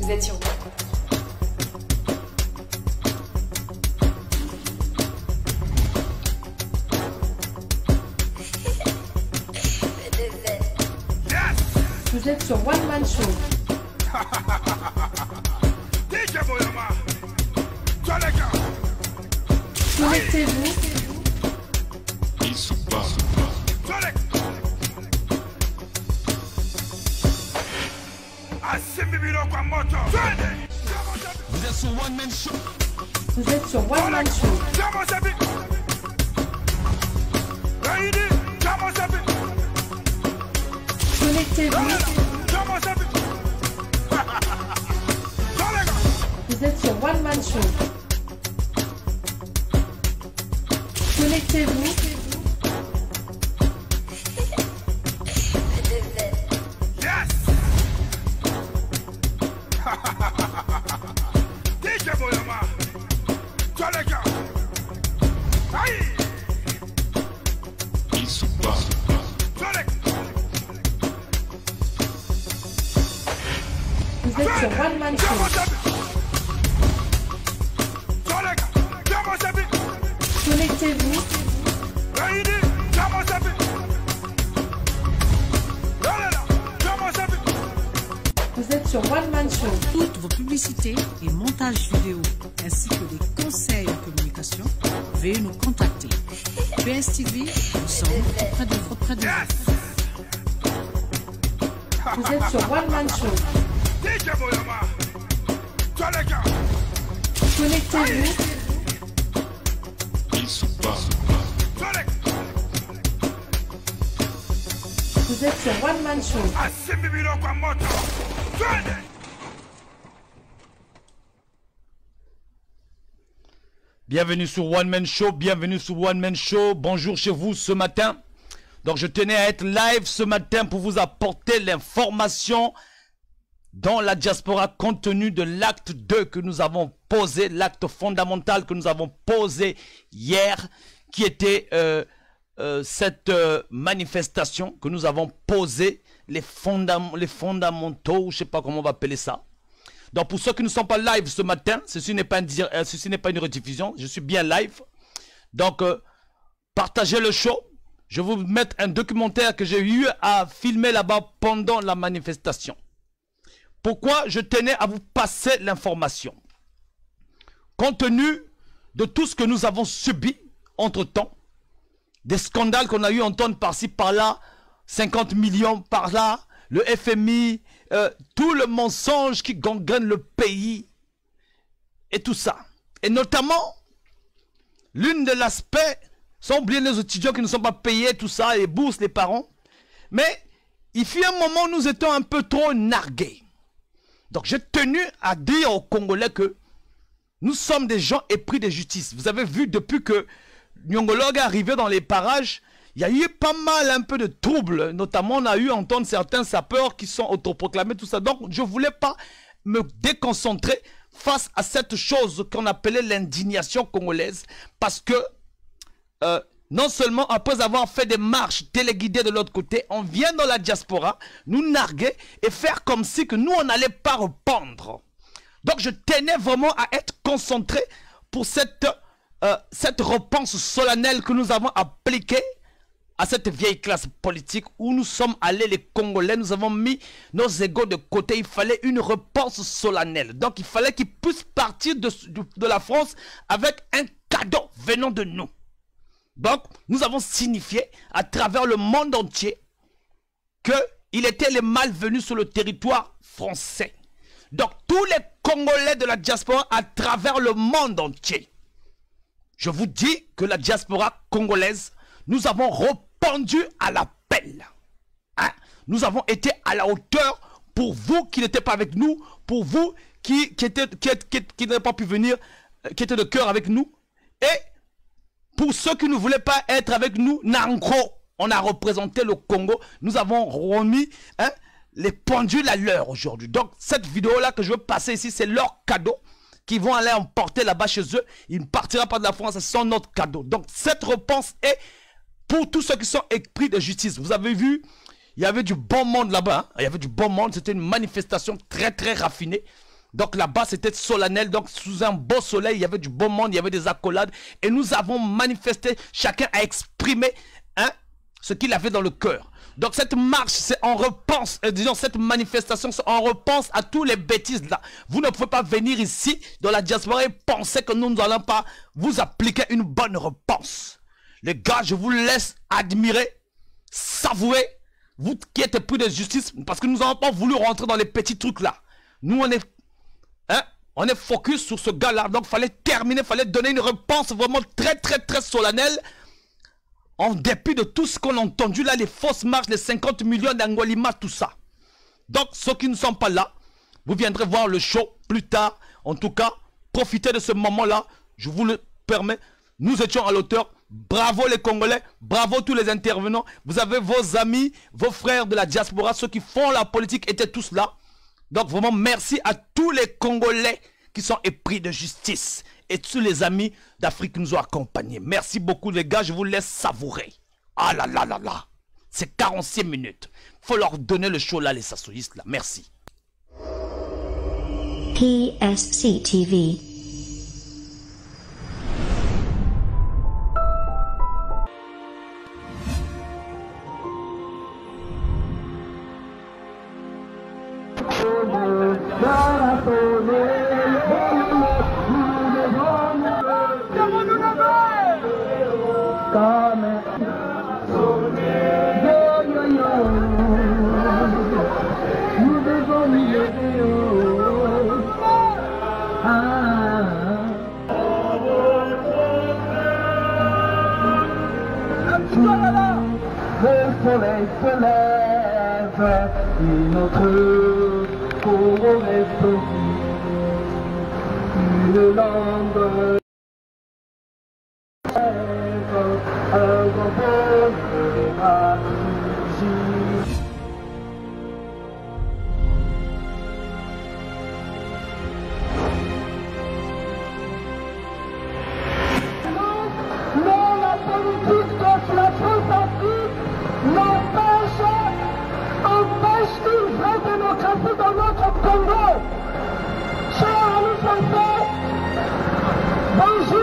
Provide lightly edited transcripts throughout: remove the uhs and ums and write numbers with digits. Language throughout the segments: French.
Vous êtes sur Vous êtes sur One Man Show. Connectez-vous. Vous êtes sur One Man Show. Vous êtes sur One Man Show. Connectez-vous. Vous êtes sur One Man Show. Connectez-vous. Vous êtes sur One Man Show. Connectez-vous. Vous êtes sur One Man Show. Toutes vos publicités et montages vidéo, ainsi que des conseils en communication, veuillez nous contacter. PSTV, nous sommes auprès de vous. Vous êtes sur One Man Show. Connectez-vous. Vous êtes sur One Man Show. Bienvenue sur One Man Show, bienvenue sur One Man Show. Bonjour chez vous ce matin. Donc je tenais à être live ce matin pour vous apporter l'information dans la diaspora compte tenu de l'acte 2 que nous avons posé, l'acte fondamental que nous avons posé hier, qui était cette manifestation que nous avons posé, les fondamentaux, je ne sais pas comment on va appeler ça. Donc pour ceux qui ne sont pas live ce matin, ceci n'est pas une rediffusion, je suis bien live. Donc partagez le show. Je vais vous mettre un documentaire que j'ai eu à filmer là-bas pendant la manifestation. Pourquoi je tenais à vous passer l'information? Compte tenu de tout ce que nous avons subi entre-temps, des scandales qu'on a eu à entendre par-ci, par-là, 50 millions par-là, le FMI, tout le mensonge qui gangrène le pays, et tout ça. Et notamment, l'une de l'aspect, sans oublier les étudiants qui ne sont pas payés, tout ça, les bourses, les parents. Mais il fut un moment où nous étions un peu trop nargués. Donc j'ai tenu à dire aux Congolais que nous sommes des gens épris de justice. Vous avez vu depuis que Nyongologue est arrivé dans les parages, il y a eu pas mal un peu de troubles. Notamment on a eu à entendre certains sapeurs qui sont autoproclamés, tout ça. Donc je ne voulais pas me déconcentrer face à cette chose qu'on appelait l'indignation congolaise. Parce que non seulement après avoir fait des marches téléguidées de l'autre côté, on vient dans la diaspora, nous narguer et faire comme si que nous on n'allait pas répondre. Donc je tenais vraiment à être concentré pour cette réponse solennelle que nous avons appliquée à cette vieille classe politique où nous sommes allés les Congolais, nous avons mis nos égos de côté. Il fallait une réponse solennelle. Donc il fallait qu'ils puissent partir de la France avec un cadeau venant de nous. Donc, nous avons signifié à travers le monde entier qu'il était les malvenus sur le territoire français. Donc, tous les Congolais de la diaspora à travers le monde entier. Je vous dis que la diaspora congolaise, nous avons répondu à l'appel. Hein? Nous avons été à la hauteur pour vous qui n'étiez pas avec nous, pour vous qui n'avaient pas pu venir, qui étaient de cœur avec nous. Et pour ceux qui ne voulaient pas être avec nous, Nango, on a représenté le Congo. Nous avons remis les pendules à l'heure aujourd'hui. Donc, cette vidéo-là que je veux passer ici, c'est leur cadeau qu'ils vont aller emporter là-bas chez eux. Il ne partira pas de la France sans notre cadeau. Donc, cette réponse est pour tous ceux qui sont épris de justice. Vous avez vu, il y avait du bon monde là-bas. Hein? Il y avait du bon monde. C'était une manifestation très, très raffinée. Donc là-bas, c'était solennel. Donc sous un beau soleil, il y avait du beau monde, il y avait des accolades. Et nous avons manifesté, chacun a exprimé ce qu'il avait dans le cœur. Donc cette marche, c'est en repense, disons cette manifestation, c'est en repense à tous les bêtises là. Vous ne pouvez pas venir ici dans la diaspora et penser que nous n'allons pas vous appliquer une bonne repense. Les gars, je vous laisse admirer, savourer, vous qui êtes pris de justice, parce que nous n'avons pas voulu rentrer dans les petits trucs là. Nous on est focus sur ce gars là, donc il fallait terminer, il fallait donner une réponse vraiment très solennelle. En dépit de tout ce qu'on a entendu là, les fausses marches, les 50 millions d'Angolima, tout ça. Donc, ceux qui ne sont pas là, vous viendrez voir le show plus tard. En tout cas, profitez de ce moment-là. Je vous le permets. Nous étions à l'auteur. Bravo les Congolais. Bravo tous les intervenants. Vous avez vos amis, vos frères de la diaspora. Ceux qui font la politique étaient tous là. Donc, vraiment, merci à tous les Congolais qui sont épris de justice. Et tous les amis d'Afrique qui nous ont accompagnés. Merci beaucoup les gars, je vous laisse savourer. Ah là là là là. C'est 46 minutes. Faut leur donner le show là, les sassoïstes là. Merci. PSC TV. Le soleil se lève et notre Congo reste une langue. Un grand peuple a surgi. Non, la politique contre la France-Afrique empêche une vraie démocratie dans notre Congo. Chers amis français, bonjour.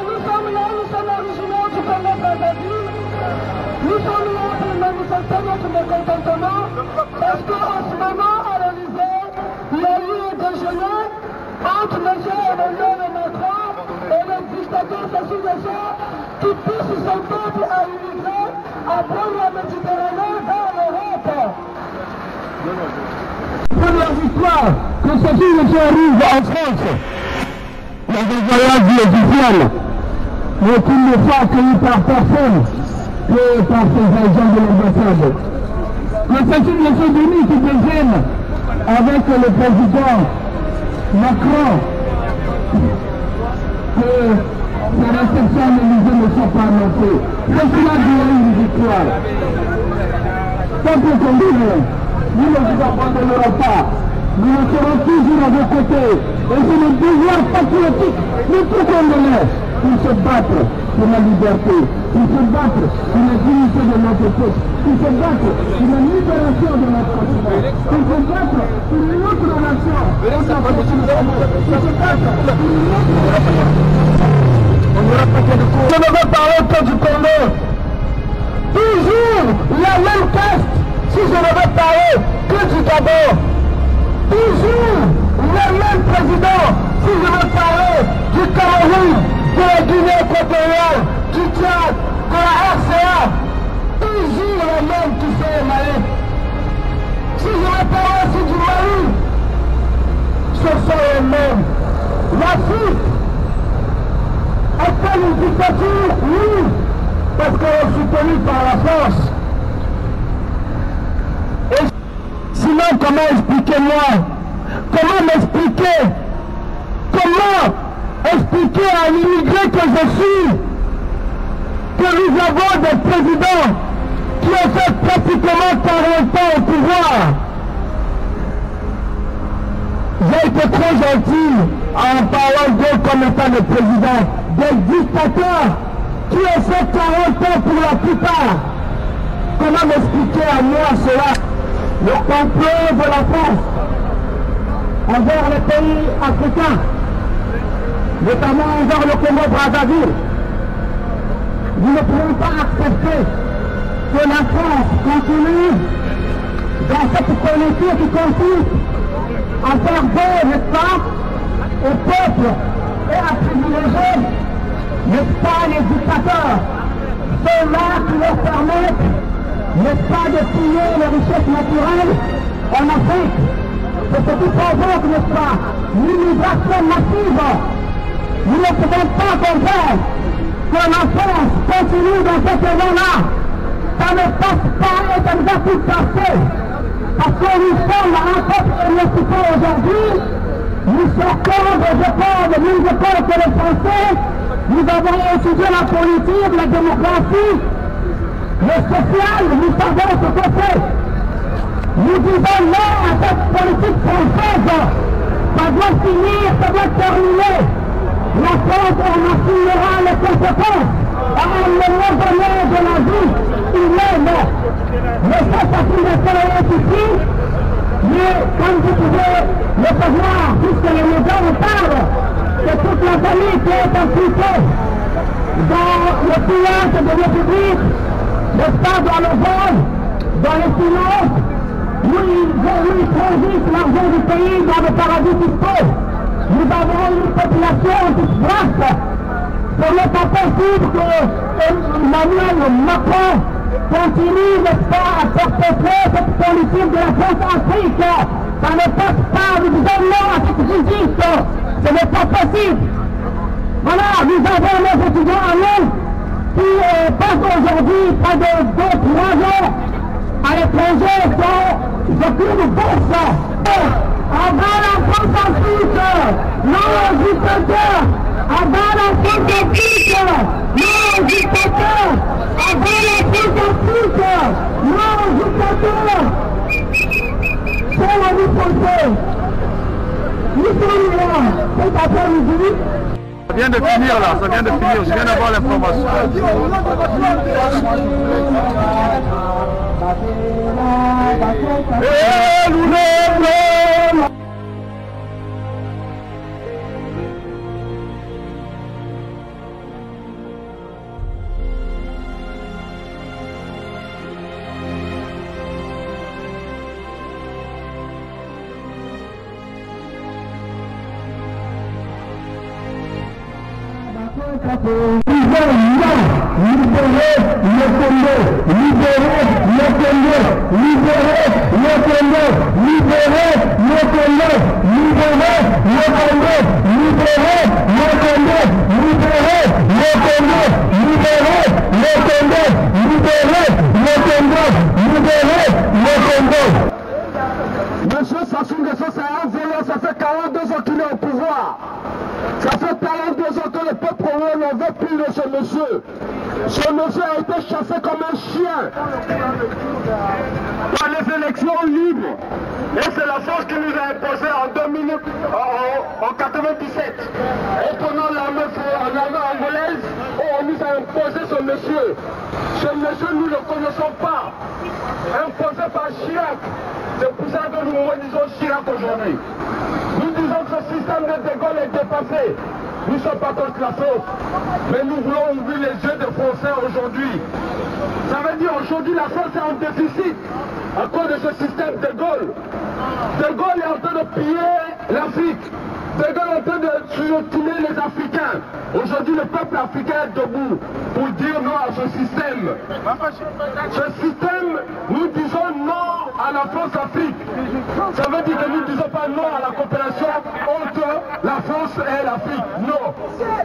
Nous sommes là, nous sommes originaires du Congo-Brazzaville. Nous sommes là pour manifester notre mécontentement parce qu'en ce moment, à l'Élysée, il y a eu un déjeuner entre M. Emmanuel Macron et le dictateur Sassou Nguesso qui pousse son peuple à immigrer, à prendre la Méditerranée vers l'Europe. Première victoire que Sassou Nguesso arrive en France. Dans un voyage officiel, mais qu'il ne soit accueilli par personne que par ses agents de l'ambassade. Le Sassou Nguesso Denis qui déjeune avec le président Macron, que sa réception à l'Élysée ne soit pas annoncée. C'est cela qui est une victoire. Peuple congolais, nous ne vous abandonnerons pas. Nous serons toujours à vos côtés. Et c'est le devoir patriotique de tout Congolais pour se battre pour la liberté, pour se battre pour la dignité de notre peuple, pour se battre pour la libération de notre continent, pour se battre pour une autre nation, pour se battre pour une autre nation. Je ne veux parler que du Congo. Toujours la même caste, si je ne veux parler que du Gabon. Toujours le même président, si je veux parler du Cameroun, de la Guinée équatoriale, du Tchad, de la RCA, toujours le même qui fait le Mali. Si je veux parler aussi du Mali, ce sont les mêmes. L'Afrique est-elle une dictature? Oui, parce qu'elle est soutenue par la France. Sinon, comment expliquer-moi? Comment m'expliquer? Comment expliquer à un immigré que je suis que nous avons des présidents qui ont fait pratiquement 40 ans au pouvoir? J'ai été trop gentil en parlant d'eux comme étant des présidents, des dictateurs qui ont fait 40 ans pour la plupart. Comment m'expliquer à moi cela? Le complot de la France, envers les pays africains, notamment envers le Congo-Brazzaville. Nous ne pouvons pas accepter que la France continue dans cette politique qui consiste à faire beau, n'est-ce pas, au peuple et à privilégier, n'est-ce pas, les dictateurs, ceux-là qui leur permettent, n'est-ce pas, de piller les richesses naturelles en Afrique. C'est ce qui provoque, n'est-ce pas, l'immigration massive. Nous ne pouvons pas comprendre que la France continue dans cette voie-là. Ça ne passe pas et ça nous a tout passé. Parce que nous sommes à un peuple émancipé aujourd'hui. Nous sortons des écoles, des mêmes écoles que les Français. Nous avons étudié la politique, la démocratie, le social, nous savons ce que c'est. Nous disons non à cette politique française. Ça doit finir, ça doit terminer. La France en assumera les conséquences. À un moment donné de la vie humaine. Mais cette affirmation est ici. Mais comme vous pouvez le savoir, puisque les médias en parlent, c'est toute la famille qui est impliquée dans le pillage de la République, n'est-ce pas, dans le vol, dans les finances, où ils transitent l'argent du pays dans le paradis fiscaux. Nous avons une population disgrâce. Ce n'est pas possible que Emmanuel Macron continue, n'est-ce pas, à perpétrer cette politique de la France-Afrique. Ça ne passe pas, nous disons non à cette visite. Ce n'est pas possible. Voilà, nous avons nos étudiants à nous qui passent aujourd'hui près de 2-3 ans à l'étranger sans aucune bourse. Avant la France-Afrique, non aux dictateurs. Avant la France-Afrique, non aux dictateurs. Avant la France-Afrique, non aux dictateurs. C'est la vie française. Nous sommes là cet après-midi. Ça vient de finir là, ça vient de finir, je viens d'avoir l'information. Monsieur Sassou Nguesso, c'est un violent, ça fait 42 ans qu'il est au pouvoir. Ça fait 42 ans que le peuple congolais n'en veut plus de ce monsieur. Ce monsieur a été chassé comme un chien par les élections libres. Et c'est la force qui nous a imposé en 97. Et pendant l'armée angolaise, on nous a imposé ce monsieur. Ce monsieur, nous ne le connaissons pas. Imposé par Chirac. C'est pour ça que nous disons Chirac aujourd'hui. Nous disons que ce système de Gaulle est dépassé. Nous ne sommes pas contre la France, mais nous voulons ouvrir les yeux des Français aujourd'hui. Ça veut dire aujourd'hui la France est en déficit à cause de ce système de Gaulle. De Gaulle est en train de piller l'Afrique. De Gaulle est en train de sous-estimer les Africains. Aujourd'hui le peuple africain est debout pour dire non à ce système. Ce système, nous disons non à la France-Afrique. Ça veut dire que nous ne disons pas non à la coopération entre la France et l'Afrique. Non.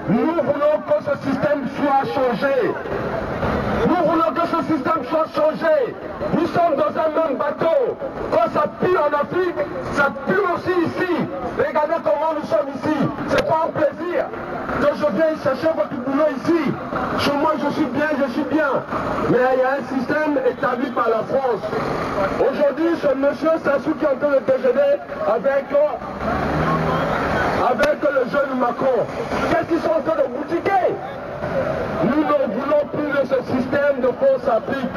Nous voulons que ce système soit changé. Nous voulons que ce système soit changé. Nous sommes dans un même bateau. Quand ça pue en Afrique, ça pue aussi ici. Regardez comment nous sommes ici. C'est pas un plaisir que je viens chercher votre boulot ici. Chez moi, je suis bien. Mais il y a un système établi par la France. Aujourd'hui, ce monsieur Sassou qui est en train de déjeuner avec le jeune Macron. Qu'est-ce qu'ils sont en train de boutiquer? Nous ne voulons plus de ce système de France-Afrique.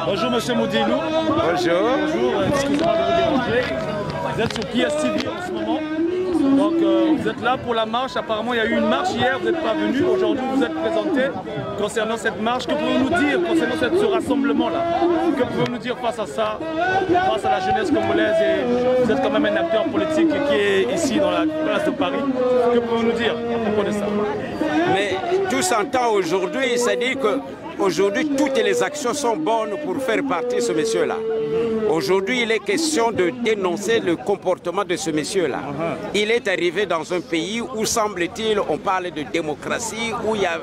Bonjour Monsieur Moudilou. Bonjour. Bonjour, excusez-moi de vous déranger. Vous êtes sur PSTV en ce moment. Donc vous êtes là pour la marche. Apparemment il y a eu une marche hier, vous n'êtes pas venu. Aujourd'hui vous êtes présenté concernant cette marche. Que pouvez-vous nous dire concernant ce rassemblement-là? Que pouvez-vous nous dire face à ça, face à la jeunesse congolaise? Et vous êtes quand même un acteur politique qui est ici dans la place de Paris. Que pouvez-vous nous dire à propos de ça? Mais tout s'entend aujourd'hui, c'est-à-dire qu'aujourd'hui toutes les actions sont bonnes pour faire partir ce monsieur-là. Aujourd'hui, il est question de dénoncer le comportement de ce monsieur-là. Il est arrivé dans un pays où, semble-t-il, on parle de démocratie, où il y a...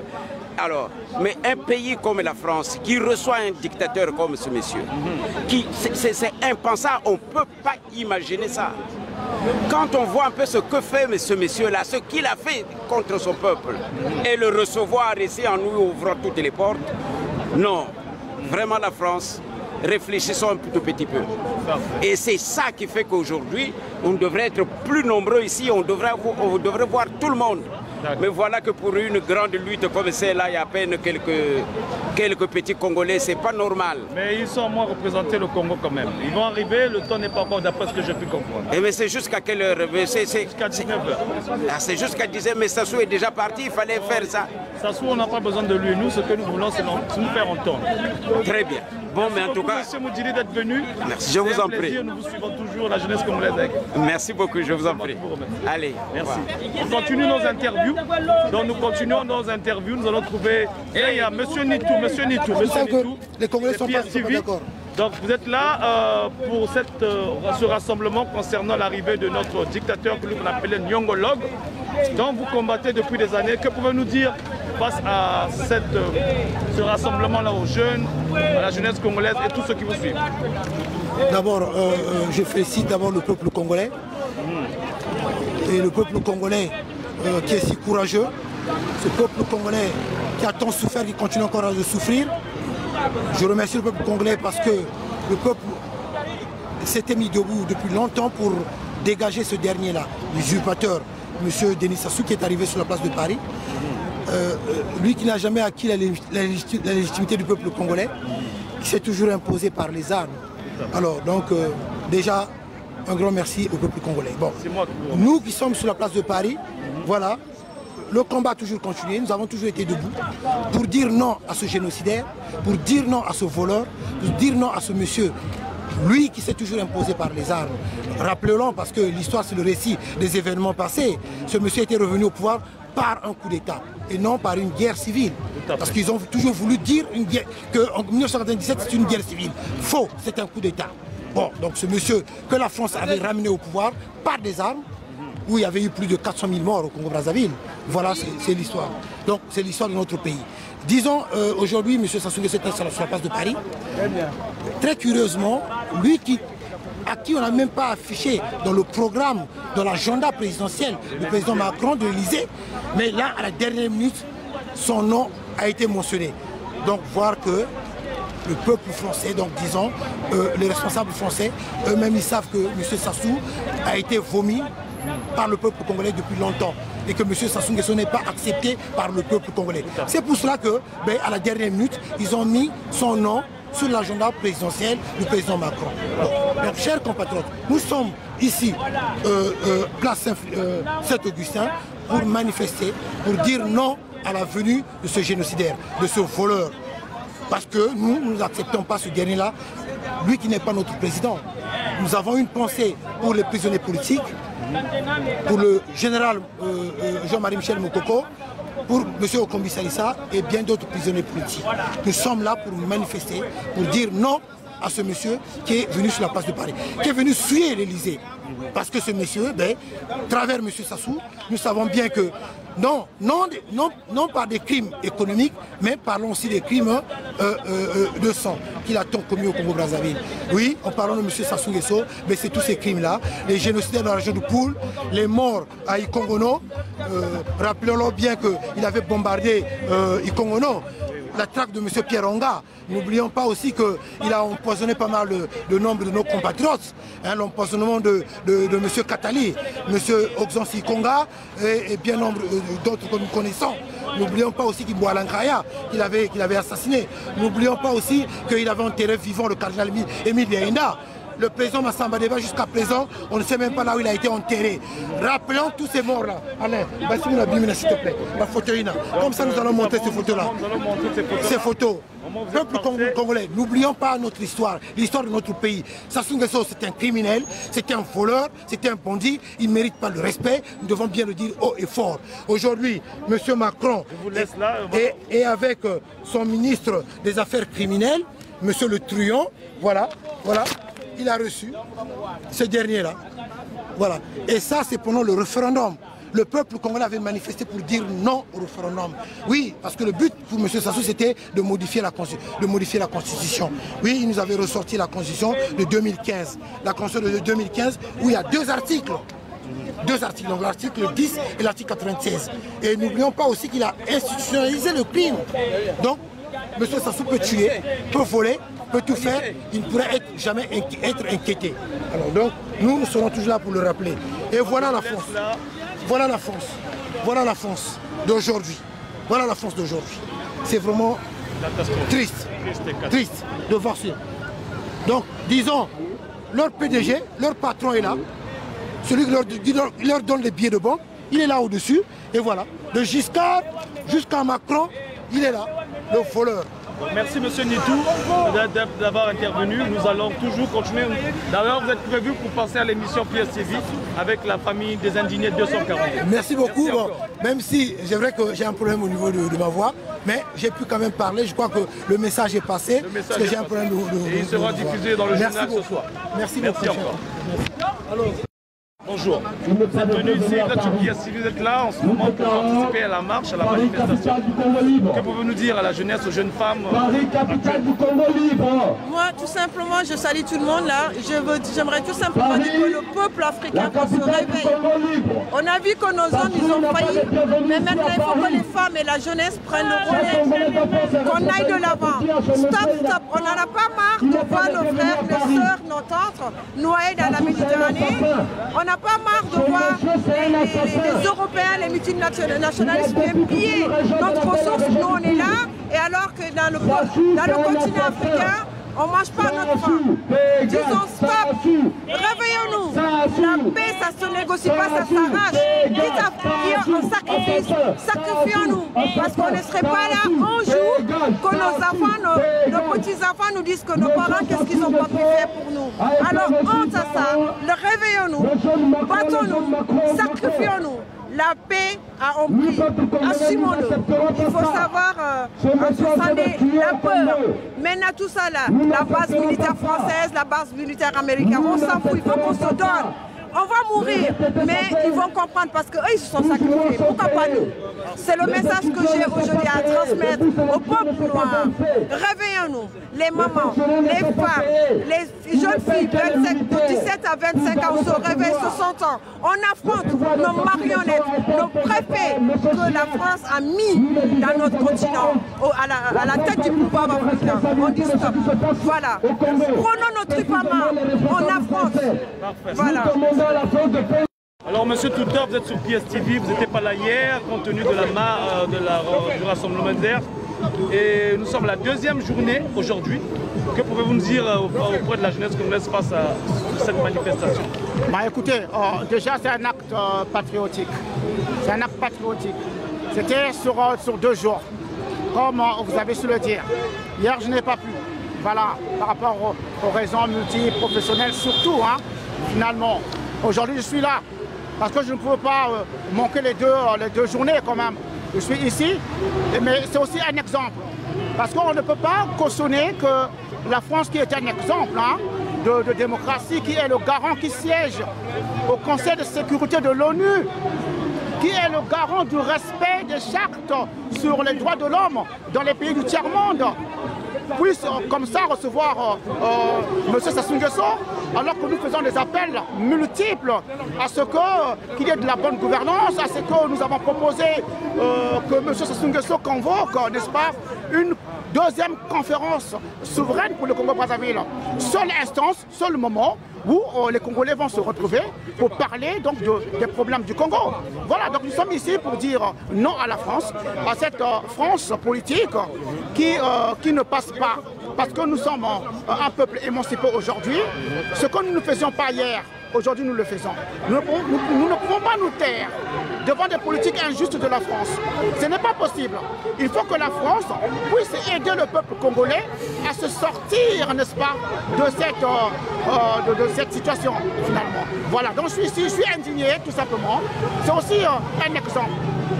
Alors, mais un pays comme la France, qui reçoit un dictateur comme ce monsieur, c'est impensable, on ne peut pas imaginer ça. Quand on voit un peu ce que fait ce monsieur-là, ce qu'il a fait contre son peuple, et le recevoir ici en nous ouvrant toutes les portes, non, vraiment la France... Réfléchissons un tout petit peu. Et c'est ça qui fait qu'aujourd'hui, on devrait être plus nombreux ici, on devrait voir tout le monde. Mais voilà que pour une grande lutte comme celle-là, il y a à peine quelques petits Congolais, c'est pas normal. Mais ils sont au moins représentés le Congo quand même. Ils vont arriver, le temps n'est pas encore d'après ce que j'ai pu comprendre. Et mais c'est jusqu'à quelle heure? C'est jusqu'à 19h. C'est jusqu'à 10h, mais Sassou est déjà parti, il fallait faire ça. Sassou, on n'a pas besoin de lui. Nous, ce que nous voulons, c'est nous faire entendre. Très bien. Bon, mais en tout cas... Merci beaucoup, M. Moudjili, d'être venu. Merci, je vous en prie. Nous vous suivons toujours, la jeunesse congolaise avec. Merci beaucoup, je vous en prie. Allez. Merci. On continue nos interviews. Donc nous continuons nos interviews. Nous allons trouver... il y a M. Nitou. Les Congolais sont pas d'accord. Donc vous êtes là pour ce rassemblement concernant l'arrivée de notre dictateur que nous appelons Nyongolog. Donc vous combattez depuis des années. Que pouvez-vous nous dire face à ce rassemblement-là aux jeunes, à la jeunesse congolaise et tous ceux qui vous suivent? D'abord, je félicite d'abord le peuple congolais. Et le peuple congolais qui est si courageux. Ce peuple congolais qui a tant souffert, qui continue encore à souffrir. Je remercie le peuple congolais parce que le peuple s'était mis debout depuis longtemps pour dégager ce dernier-là, l'usurpateur, M. Denis Sassou, qui est arrivé sur la place de Paris. Lui qui n'a jamais acquis la légitimité du peuple congolais, qui s'est toujours imposé par les armes. Alors donc déjà un grand merci au peuple congolais. Bon, nous qui sommes sur la place de Paris, voilà, le combat a toujours continué, nous avons toujours été debout pour dire non à ce génocidaire, pour dire non à ce voleur, pour dire non à ce monsieur, lui qui s'est toujours imposé par les armes. Rappelons-le parce que l'histoire c'est le récit des événements passés. Ce monsieur était revenu au pouvoir par un coup d'État et non par une guerre civile. Parce qu'ils ont toujours voulu dire qu'en 1997 c'est une guerre civile. Faux, c'est un coup d'État. Bon, donc ce monsieur que la France avait ramené au pouvoir par des armes, où il y avait eu plus de 400 000 morts au Congo-Brazzaville. Voilà, c'est l'histoire. Donc c'est l'histoire de notre pays. Disons, aujourd'hui, M. Sassou Nguesso est sur la place de Paris. Très curieusement, lui à qui on n'a même pas affiché dans le programme, dans l'agenda présidentiel, le président Macron de l'Élysée, mais là, à la dernière minute, son nom a été mentionné. Donc voir que le peuple français, donc disons, les responsables français, eux-mêmes, ils savent que M. Sassou a été vomi par le peuple congolais depuis longtemps et que M. Sassou Nguesso n'est pas accepté par le peuple congolais. C'est pour cela que, à la dernière minute, ils ont mis son nom sur l'agenda présidentiel du président Macron. Donc, chers compatriotes, nous sommes ici, place Saint-Augustin, pour manifester, pour dire non à la venue de ce génocidaire, de ce voleur. Parce que nous n'acceptons pas ce dernier-là, lui qui n'est pas notre président. Nous avons une pensée pour les prisonniers politiques, pour le général Jean-Marie Michel Moukoko, pour M. Okombi Salissa et bien d'autres prisonniers politiques. Nous sommes là pour manifester, pour dire non à ce monsieur qui est venu sur la place de Paris, qui est venu souiller l'Élysée. Parce que ce monsieur, travers M. Sassou, nous savons bien que non par des crimes économiques, mais parlons aussi des crimes de sang qu'il a tant commis au Congo-Brazzaville. Oui, en parlant de M. Sassou Nguesso, mais c'est tous ces crimes-là, les génocidaires dans la région de Poul, les morts à Ikongono, rappelons-le bien qu'il avait bombardé Ikongono, la traque de M. Pierre Onga. N'oublions pas aussi qu'il a empoisonné pas mal le nombre de nos compatriotes. Hein, l'empoisonnement de M. Katali, M. Oxansi Konga et bien nombre d'autres que nous connaissons. N'oublions pas aussi qu'il avait assassiné. N'oublions pas aussi qu'il avait enterré vivant le cardinal Émile Biaïna. le président Massamba Deba, jusqu'à présent, on ne sait même pas là où il a été enterré. Rappelons tous ces morts-là. Alain, s'il te plaît, la photo. Comme ça, nous allons montrer ces photos-là. Ces photos. Peuple congolais, n'oublions pas notre histoire, l'histoire de notre pays. Sassou Nguesso, c'est un criminel, c'est un voleur, c'est un bandit, il ne mérite pas le respect, nous devons bien le dire haut et fort. Aujourd'hui, M. Macron et avec son ministre des Affaires criminelles, M. Le Truand, voilà, il a reçu ce dernier-là. Voilà. Et ça, c'est pendant le référendum. Le peuple congolais avait manifesté pour dire non au référendum. Oui, parce que le but pour M. Sassou, c'était de modifier la Constitution. Oui, il nous avait ressorti la Constitution de 2015. La Constitution de 2015, où il y a deux articles. Donc l'article 10 et l'article 96. Et n'oublions pas aussi qu'il a institutionnalisé le crime. Donc, M. Sassou peut tuer, peut voler, peut tout faire, il ne pourrait jamais être inquiété. Alors donc, nous serons toujours là pour le rappeler. Et voilà la France. Voilà la France. Voilà la France d'aujourd'hui. Voilà la France d'aujourd'hui. C'est vraiment triste de voir ça. Donc, disons, leur PDG, leur patron est là. Celui qui leur donne les billets de banque, il est là au-dessus. Et voilà. De Giscard jusqu'à Macron, il est là, le voleur. Merci M. Nitou d'avoir intervenu. Nous allons toujours continuer. D'ailleurs, vous êtes prévu pour passer à l'émission PSTV avec la famille des indignés 240. Merci beaucoup. Merci bon, même si c'est vrai que j'ai un problème au niveau de ma voix, mais j'ai pu quand même parler. Je crois que le message est passé. Parce que j'ai un problème et il sera diffusé dans le journal ce soir. Merci beaucoup. Encore. Alors, bonjour, vous êtes venu ici, vous êtes là en ce moment pour participer à la marche, à la manifestation. Que pouvez-vous nous dire à la jeunesse, aux jeunes femmes? Moi, tout simplement, je salue tout le monde là. J'aimerais tout simplement dire que le peuple africain se réveille. On a vu que nos hommes, ils ont failli, mais maintenant il faut que les femmes et la jeunesse prennent le relais, qu'on aille de l'avant. Stop, on n'en a pas marre de voir nos frères, nos sœurs, nos tantes noyés dans la Méditerranée. On n'a pas marre de voir les Européens, les multinationalistes piller notre ressource. Nous, on est là, et alors que dans le continent africain, on ne mange pas notre faim. Disons stop, réveillons-nous. La paix, ça ne se négocie pas, ça s'arrache. Quitte à faire un sacrifice, sacrifions-nous. Parce qu'on ne serait pas là un jour que nos enfants, nos petits-enfants nous disent que nos parents, qu'est-ce qu'ils n'ont pas pu faire pour nous. Alors honte à ça, réveillons-nous, battons-nous, sacrifions-nous. La paix a un prix, assumons-le. Il faut savoir transcender la peur. Maintenant tout ça là, la base militaire française, la base militaire américaine, on s'en fout, il faut qu'on se donne. On va mourir, mais ils vont comprendre parce qu'eux, ils se sont sacrifiés. Pourquoi pas nous? C'est le message que j'ai aujourd'hui à transmettre au peuple noir. Réveillons-nous, les mamans, les femmes, les jeunes filles de 17 à 25 ans, on se réveille, 60 ans. On affronte nos marionnettes, nos préfets que la France a mis dans notre continent, à la tête du pouvoir africain. On dit stop. Voilà. Prenons nos tripes à main, on affronte. Voilà. Alors Monsieur Touta, vous êtes sur PSTV, vous n'étiez pas là hier compte tenu de du rassemblement d'air. Et nous sommes la deuxième journée aujourd'hui. Que pouvez-vous nous dire auprès de la jeunesse congolaise face à cette manifestation? Bah écoutez, déjà c'est un acte patriotique. C'est un acte patriotique. C'était sur 2 jours, comme vous avez su le dire. Hier je n'ai pas pu. Voilà, par rapport aux raisons multiprofessionnelles surtout, hein, finalement. Aujourd'hui je suis là, parce que je ne pouvais pas manquer les deux journées quand même. Je suis ici, mais c'est aussi un exemple. Parce qu'on ne peut pas cautionner que la France qui est un exemple hein, de démocratie, qui est le garant qui siège au Conseil de sécurité de l'ONU, qui est le garant du respect des chartes sur les droits de l'homme dans les pays du tiers-monde, puisse comme ça recevoir M. Sassou Nguesso, alors que nous faisons des appels multiples à ce qu'il y ait de la bonne gouvernance, à ce que nous avons proposé que M. Sassou Nguesso convoque, n'est-ce pas, une deuxième conférence souveraine pour le Congo-Brazzaville. Seule instance, seul moment où les Congolais vont se retrouver pour parler donc des problèmes du Congo. Voilà, donc nous sommes ici pour dire non à la France, à cette France politique qui ne passe pas parce que nous sommes un peuple émancipé aujourd'hui. Ce que nous ne faisions pas hier, aujourd'hui nous le faisons. Nous ne pouvons pas nous taire devant des politiques injustes de la France. Ce n'est pas possible. Il faut que la France puisse aider le peuple congolais à se sortir, n'est-ce pas, de cette situation finalement. Voilà, donc je suis indigné tout simplement. C'est aussi un exemple.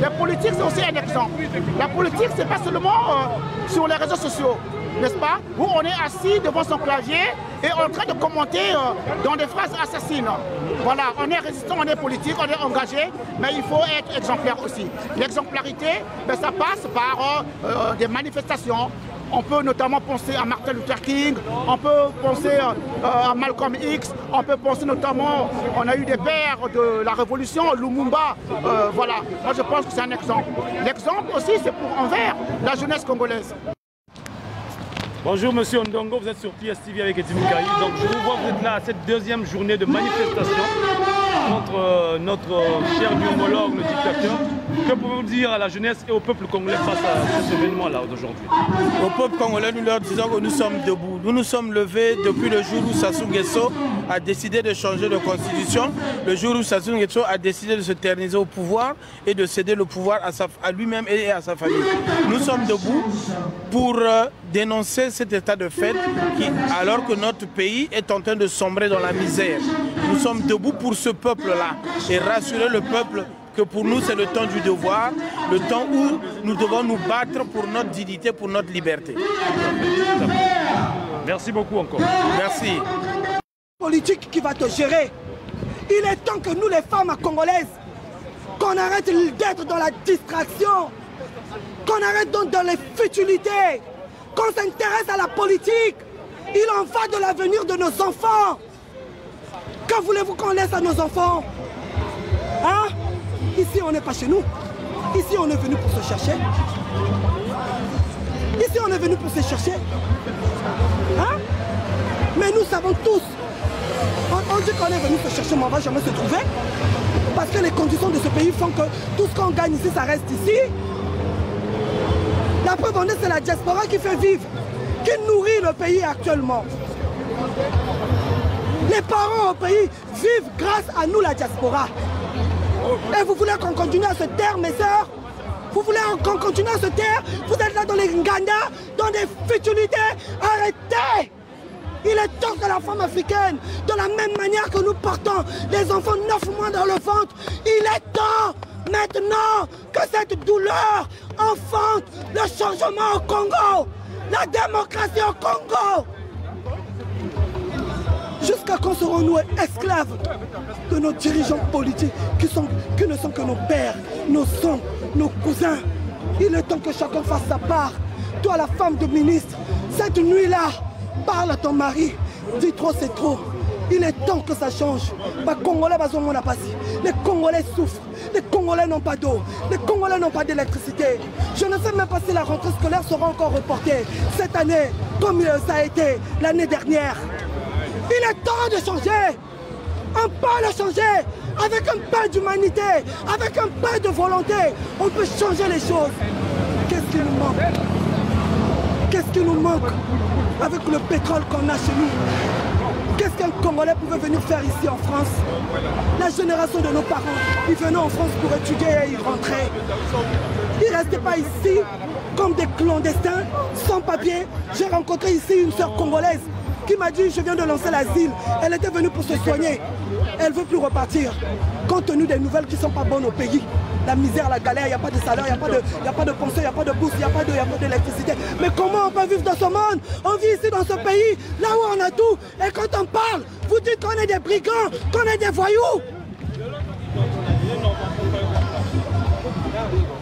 La politique, c'est aussi un exemple. La politique, c'est pas seulement sur les réseaux sociaux, n'est-ce pas, où on est assis devant son clavier et en train de commenter dans des phrases assassines. Voilà, on est résistant, on est politique, on est engagé, mais il faut être exemplaire aussi. L'exemplarité, ben, ça passe par des manifestations. On peut notamment penser à Martin Luther King, on peut penser à Malcolm X, on peut penser notamment, on a eu des pères de la révolution, Lumumba, voilà. Moi je pense que c'est un exemple. L'exemple aussi c'est pour envers la jeunesse congolaise. Bonjour Monsieur Ndongo, vous êtes sur PSTV avec Eddie Mikaï. Donc je vous vois, vous êtes là à cette deuxième journée de manifestation contre notre cher homologue, le dictateur. Que pouvez-vous dire à la jeunesse et au peuple congolais face à cet événement-là d'aujourd'hui? Au peuple congolais, nous leur disons que nous sommes debout. Nous nous sommes levés depuis le jour où Sassou Nguesso a décidé de changer de constitution, le jour où Sassou Nguesso a décidé de se terniser au pouvoir et de céder le pouvoir à lui-même et à sa famille. Nous sommes debout pour dénoncer cet état de fait alors que notre pays est en train de sombrer dans la misère. Nous sommes debout pour ce peuple-là et rassurer le peuple que pour nous c'est le temps du devoir, le temps où nous devons nous battre pour notre dignité, pour notre liberté. Merci beaucoup encore. Merci. Politique qui va te gérer. Il est temps que nous les femmes congolaises, qu'on arrête d'être dans la distraction, qu'on arrête donc dans les futilités, qu'on s'intéresse à la politique. Il en va de l'avenir de nos enfants. Que voulez-vous qu'on laisse à nos enfants? Hein? Ici, on n'est pas chez nous. Ici, on est venu pour se chercher. Ici, on est venu pour se chercher. Hein? Mais nous savons tous. On dit qu'on est venu se chercher, mais on ne va jamais se trouver. Parce que les conditions de ce pays font que tout ce qu'on gagne ici, ça reste ici. La preuve en est, c'est la diaspora qui fait vivre, qui nourrit le pays actuellement. Les parents au pays vivent grâce à nous, la diaspora. Et vous voulez qu'on continue à se taire, mes sœurs? Vous voulez qu'on continue à se taire? Vous êtes là dans les Nganda, dans des futilités? Arrêtez! Il est temps que la femme africaine, de la même manière que nous portons les enfants 9 mois dans le ventre, il est temps maintenant que cette douleur enfante le changement au Congo, la démocratie au Congo. Jusqu'à quand serons-nous esclaves de nos dirigeants politiques qui ne sont que nos pères, nos sons, nos cousins? Il est temps que chacun fasse sa part. Toi, la femme de ministre, cette nuit-là, parle à ton mari, dis trop c'est trop. Il est temps que ça change. Les Congolais souffrent. Les Congolais n'ont pas d'eau. Les Congolais n'ont pas d'électricité. Je ne sais même pas si la rentrée scolaire sera encore reportée cette année, comme ça a été l'année dernière. Il est temps de changer. On peut le changer. Avec un peu d'humanité, avec un peu de volonté, on peut changer les choses. Qu'est-ce qui nous manque? Qu'est-ce qui nous manque avec le pétrole qu'on a chez nous? Qu'est-ce qu'un Congolais pouvait venir faire ici en France? La génération de nos parents, ils venaient en France pour étudier et ils rentraient. Ils ne restaient pas ici comme des clandestins, sans papier. J'ai rencontré ici une sœur congolaise qui m'a dit, je viens de lancer l'asile. Elle était venue pour se soigner. Elle ne veut plus repartir. Compte tenu des nouvelles qui ne sont pas bonnes au pays. La misère, la galère, il n'y a pas de salaire, il n'y a pas de pension, il n'y a pas de bourse, il n'y a pas d'électricité. Mais comment on peut vivre dans ce monde? On vit ici dans ce pays, là où on a tout. Et quand on parle, vous dites qu'on est des brigands, qu'on est des voyous.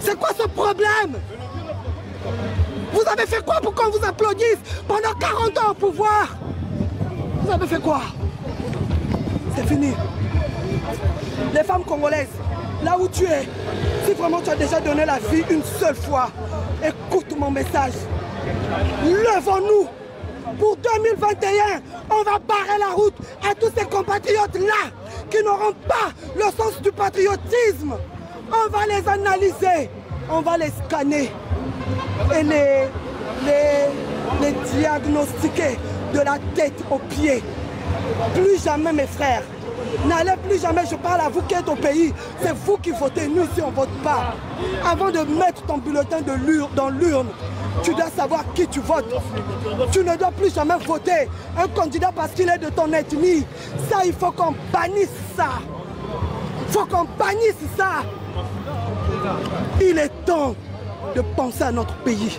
C'est quoi ce problème? Vous avez fait quoi pour qu'on vous applaudisse pendant 40 ans au pouvoir? Vous avez fait quoi? C'est fini. Les femmes congolaises, là où tu es, si vraiment tu as déjà donné la vie une seule fois, écoute mon message. Levons-nous. Pour 2021, on va barrer la route à tous ces compatriotes-là qui n'auront pas le sens du patriotisme. On va les analyser, on va les scanner et les diagnostiquer de la tête aux pieds. Plus jamais, mes frères. N'allez plus jamais, je parle à vous qui êtes au pays. C'est vous qui votez, nous ici on ne vote pas. Avant de mettre ton bulletin dans l'urne, tu dois savoir qui tu votes. Tu ne dois plus jamais voter un candidat parce qu'il est de ton ethnie. Ça, il faut qu'on bannisse ça. Il faut qu'on bannisse ça. Il est temps de penser à notre pays.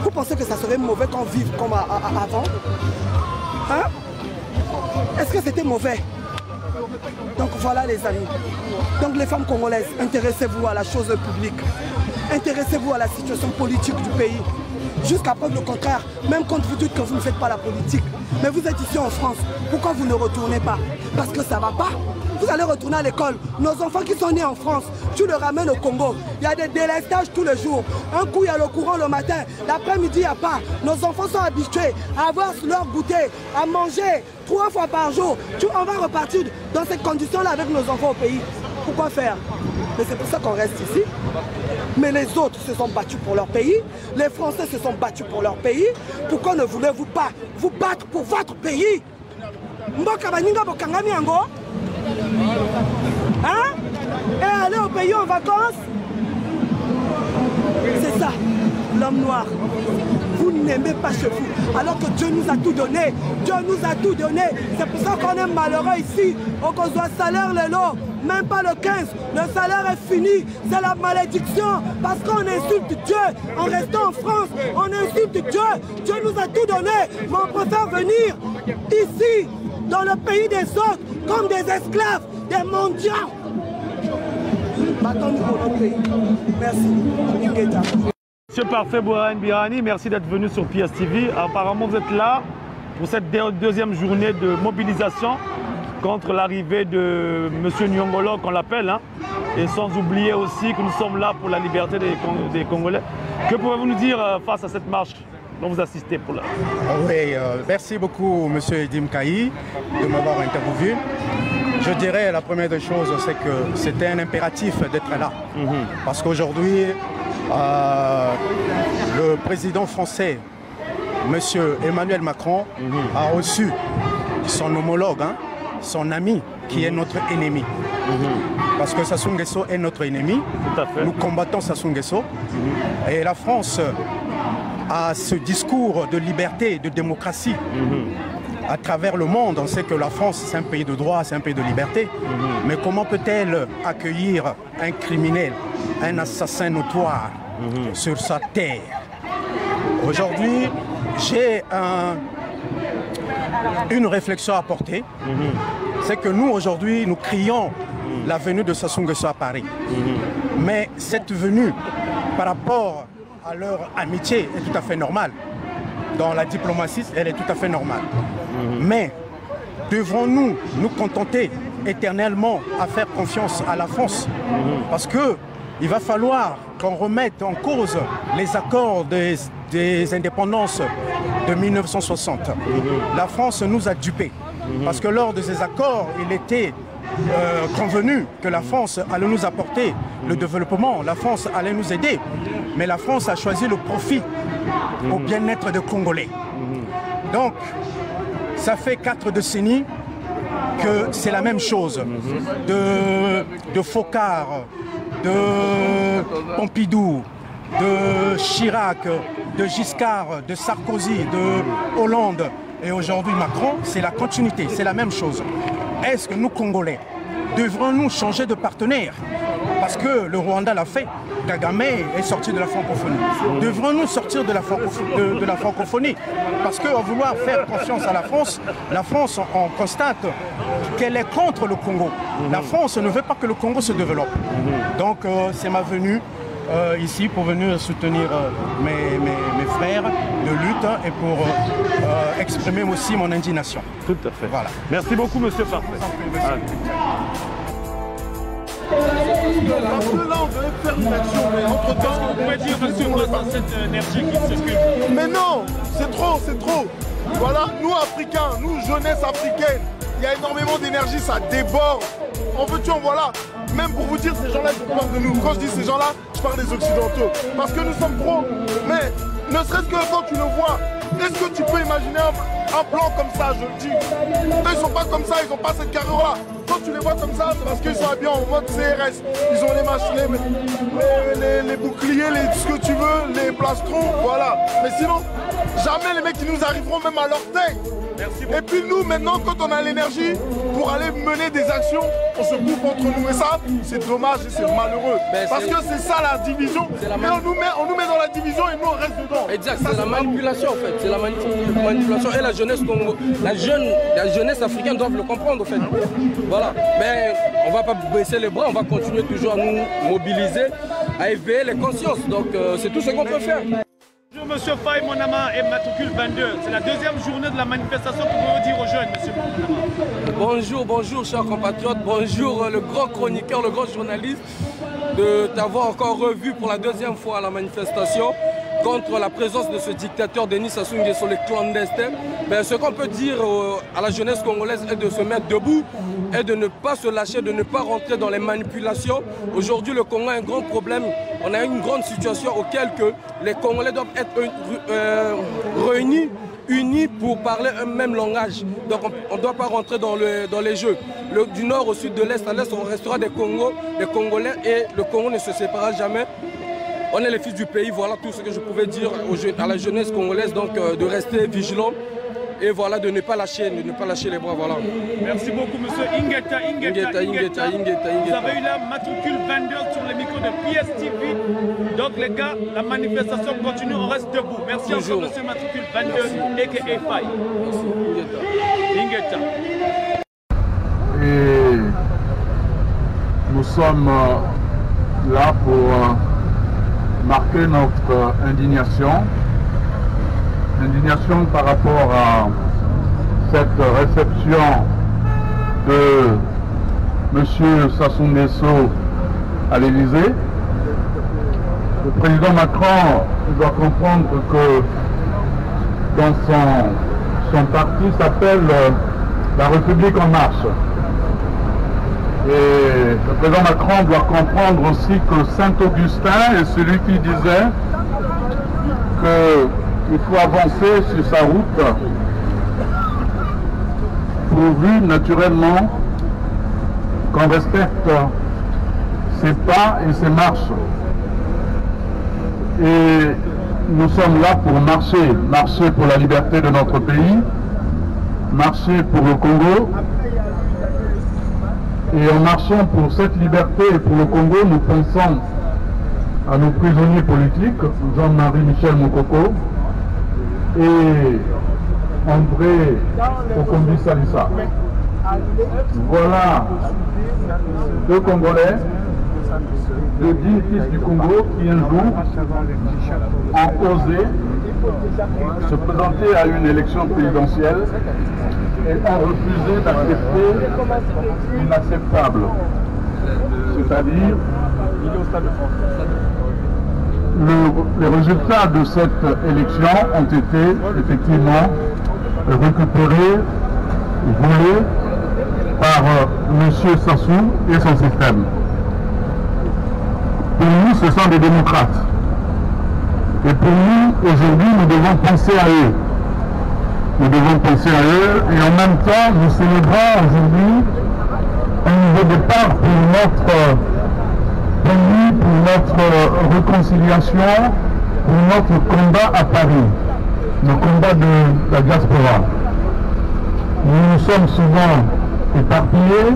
Vous pensez que ça serait mauvais qu'on vive comme avant? Hein? Est-ce que c'était mauvais? Donc voilà les amis. Donc les femmes congolaises, intéressez-vous à la chose publique. Intéressez-vous à la situation politique du pays. Jusqu'à preuve le contraire, même quand vous dites que vous ne faites pas la politique. Mais vous êtes ici en France, pourquoi vous ne retournez pas? Parce que ça ne va pas. Vous allez retourner à l'école. Nos enfants qui sont nés en France, tu les ramènes au Congo. Il y a des délestages tous les jours. Un coup, il y a le courant le matin. L'après-midi, il n'y a pas. Nos enfants sont habitués à avoir leur goûter, à manger 3 fois par jour. On va repartir dans ces conditions-là avec nos enfants au pays. Pourquoi faire? Mais c'est pour ça qu'on reste ici. Mais les autres se sont battus pour leur pays. Les Français se sont battus pour leur pays. Pourquoi ne voulez-vous pas vous battre pour votre pays? Mboka baninga bokangami yango. Hein? Et aller au pays en vacances? C'est ça, l'homme noir. Vous n'aimez pas chez vous, alors que Dieu nous a tout donné. Dieu nous a tout donné. C'est pour ça qu'on est malheureux ici. On doit salaire les lots, même pas le 15. Le salaire est fini. C'est la malédiction. Parce qu'on insulte Dieu. En restant en France, on insulte Dieu. Dieu nous a tout donné. Mais on préfère venir ici, dans le pays des autres, comme des esclaves, des mendiants. Battons-nous pour notre pays. Merci. Monsieur Parfait Bourhan Birani, merci d'être venu sur PS TV. Apparemment, vous êtes là pour cette deuxième journée de mobilisation contre l'arrivée de M. Nyongolo, qu'on l'appelle, hein, et sans oublier aussi que nous sommes là pour la liberté des Congolais. Que pouvez-vous nous dire face à cette marche dont vous assistez pour là? Oui, merci beaucoup M. Edim Kaï de m'avoir interviewé. Je dirais la première des choses, c'est que c'était un impératif d'être là. Parce qu'aujourd'hui, le président français, M. Emmanuel Macron, a reçu son homologue, hein, son ami, qui est notre ennemi. Parce que Sassou Nguesso est notre ennemi. Tout à fait. Nous combattons Sassou Nguesso. Et la France a ce discours de liberté, de démocratie. À travers le monde, on sait que la France, c'est un pays de droit, c'est un pays de liberté. Mais comment peut-elle accueillir un criminel, un assassin notoire sur sa terre? Aujourd'hui, j'ai une réflexion à porter. C'est que nous, aujourd'hui, nous crions la venue de Sassou Nguesso à Paris. Mais cette venue, par rapport à leur amitié, est tout à fait normale. Dans la diplomatie, elle est tout à fait normale. Mais devrons-nous nous contenter éternellement à faire confiance à la France? Parce qu'il va falloir qu'on remette en cause les accords des indépendances de 1960. La France nous a dupés. Parce que lors de ces accords, il était convenu que la France allait nous apporter le développement, la France allait nous aider. Mais la France a choisi le profit au bien-être des Congolais. Donc, ça fait 4 décennies que c'est la même chose. De Foccart, de Pompidou, de Chirac, de Giscard, de Sarkozy, de Hollande et aujourd'hui Macron, c'est la continuité, c'est la même chose. Est-ce que nous, Congolais, devrons-nous changer de partenaire? Parce que le Rwanda l'a fait, Kagame est sorti de la francophonie. Devrons-nous sortir de la francophonie? Parce qu'à vouloir faire confiance à la France, on constate qu'elle est contre le Congo. La France ne veut pas que le Congo se développe. Donc c'est ma venue ici pour venir soutenir mes frères de lutte et pour exprimer aussi mon indignation. Tout à fait. Voilà. Merci beaucoup, monsieur Parfait. Parce que là, on veut faire une action, mais entre-temps, on pourrait dire, monsieur, dans cette énergie qui circule. Mais non, c'est trop, c'est trop. Voilà, nous, Africains, nous, jeunesse africaine, il y a énormément d'énergie, ça déborde. En veux-tu, en voilà. Même pour vous dire, ces gens-là, ils ont peur de nous. Quand je dis ces gens-là, je parle des Occidentaux. Parce que nous sommes pros. Mais Ne serait-ce que quand tu le vois, est-ce que tu peux imaginer un plan comme ça, je le dis? Eux, ils sont pas comme ça, ils n'ont pas cette carrure-là. Quand tu les vois comme ça, c'est parce qu'ils sont habillés en mode CRS. Ils ont les machines, les boucliers, ce que tu veux, les plastrons, voilà. Mais sinon, jamais les mecs qui nous arriveront même à leur taille. Et puis nous, maintenant, quand on a l'énergie pour aller mener des actions, on se coupe entre nous. Et ça, c'est dommage et c'est malheureux. Parce que c'est ça la division. Mais on nous met dans la division et nous, on reste dedans. Exact, c'est la manipulation en fait. C'est la manipulation. Et la jeunesse la jeunesse africaine doit le comprendre en fait. Voilà. Mais on ne va pas baisser les bras, on va continuer toujours à nous mobiliser, à éveiller les consciences. Donc c'est tout ce qu'on peut faire. Bonjour Monsieur Faye Monama et Matricule 22. C'est la deuxième journée de la manifestation. Que pouvez-vous dire aux jeunes, Monsieur Monama? Bonjour, bonjour chers compatriotes, bonjour le grand chroniqueur, le grand journaliste, de t'avoir encore revu pour la deuxième fois à la manifestation contre la présence de ce dictateur Denis Sassou Nguesso, les clandestins. Ben, ce qu'on peut dire à la jeunesse congolaise est de se mettre debout et de ne pas se lâcher, de ne pas rentrer dans les manipulations. Aujourd'hui, le Congo a un grand problème. On a une grande situation auquel que les Congolais doivent être réunis, unis pour parler un même langage. Donc on ne doit pas rentrer dans les jeux. Du nord au sud, de l'est à l'est, on restera des Congolais et le Congo ne se séparera jamais. On est les fils du pays, voilà tout ce que je pouvais dire à la jeunesse congolaise, donc de rester vigilant et voilà, de ne pas lâcher les bras, voilà. Merci beaucoup monsieur Ingeta. Vous avez eu la matricule 22 sur le micro de PSTV. Donc les gars, la manifestation continue, on reste debout. Merci encore monsieur matricule 22 aka Faye. Ingeta. Et nous sommes là pour marquer notre indignation par rapport à cette réception de M. Sassou Nguesso à l'Élysée. Le président Macron doit comprendre que dans son parti s'appelle La République en marche. Et le président Macron doit comprendre aussi que Saint-Augustin est celui qui disait qu'il faut avancer sur sa route pourvu naturellement qu'on respecte ses pas et ses marches. Et nous sommes là pour marcher pour la liberté de notre pays, marcher pour le Congo. Et en marchant pour cette liberté et pour le Congo, nous pensons à nos prisonniers politiques, Jean-Marie Michel Mokoko et André Okombi Salissa. Voilà deux Congolais, deux dignes fils du Congo qui un jour ont osé se présenter à une élection présidentielle et ont refusé d'accepter l'inacceptable. C'est-à-dire les résultats de cette élection ont été effectivement récupérés, volés par M. Sassou et son système. Pour nous, ce sont des démocrates. Et pour nous, aujourd'hui, nous devons penser à eux. Nous devons penser à eux et en même temps, nous célébrons aujourd'hui un nouveau départ pour notre pays, pour notre réconciliation, pour notre combat à Paris, le combat de la diaspora. Nous nous sommes souvent éparpillés,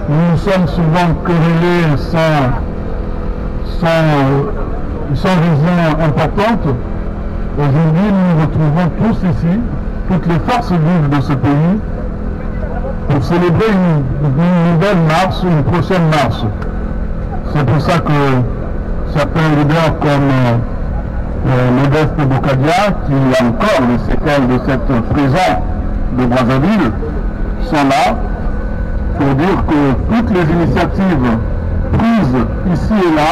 nous nous sommes souvent querellés sans raison importante. Aujourd'hui, nous nous retrouvons tous ici, toutes les forces vives de ce pays, pour célébrer une nouvelle marche, une prochaine marche. C'est pour ça que certains leaders comme Modeste Bokadia, qui a encore les séquelles de cette prison de Brazzaville, sont là pour dire que toutes les initiatives prises ici et là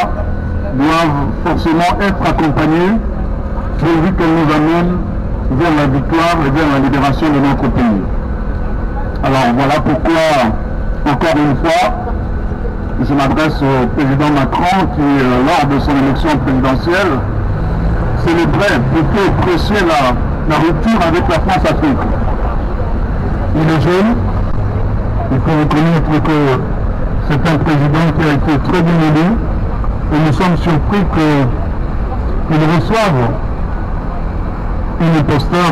doivent forcément être accompagnées pourvu qu'elles nous amènent vers la victoire et vers la libération de notre pays. Alors voilà pourquoi, encore une fois, je m'adresse au président Macron qui, lors de son élection présidentielle, célébrait plutôt prêcher la rupture avec la France-Afrique. Il est jeune, il faut reconnaître que c'est un président qui a été très bien élu et nous sommes surpris qu'il reçoive une imposteur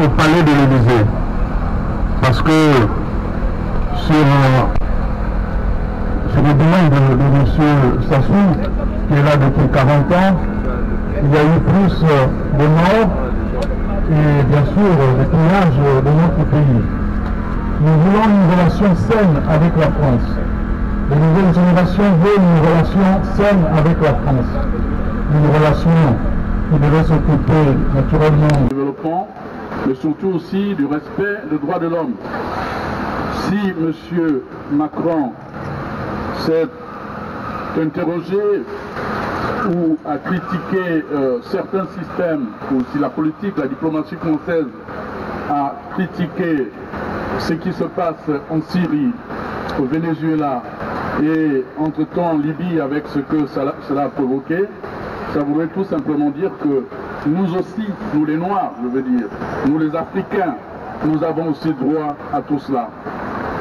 au palais de l'Élysée. Parce que sur le domaine de M. Sassou, qui est là depuis 40 ans, il y a eu plus de morts et bien sûr de pillages de notre pays. Nous voulons une relation saine avec la France. Les nouvelles générations veulent une relation saine avec la France. Une relation qui devrait s'occuper naturellement du développement, mais surtout aussi du respect des droits de l'homme. Si M. Macron s'est interrogé ou a critiqué certains systèmes, ou si la politique, la diplomatie française a critiqué ce qui se passe en Syrie, au Venezuela et entre-temps en Libye avec ce que cela a provoqué, ça voudrait tout simplement dire que nous aussi, nous les Noirs, je veux dire, nous les Africains, nous avons aussi droit à tout cela.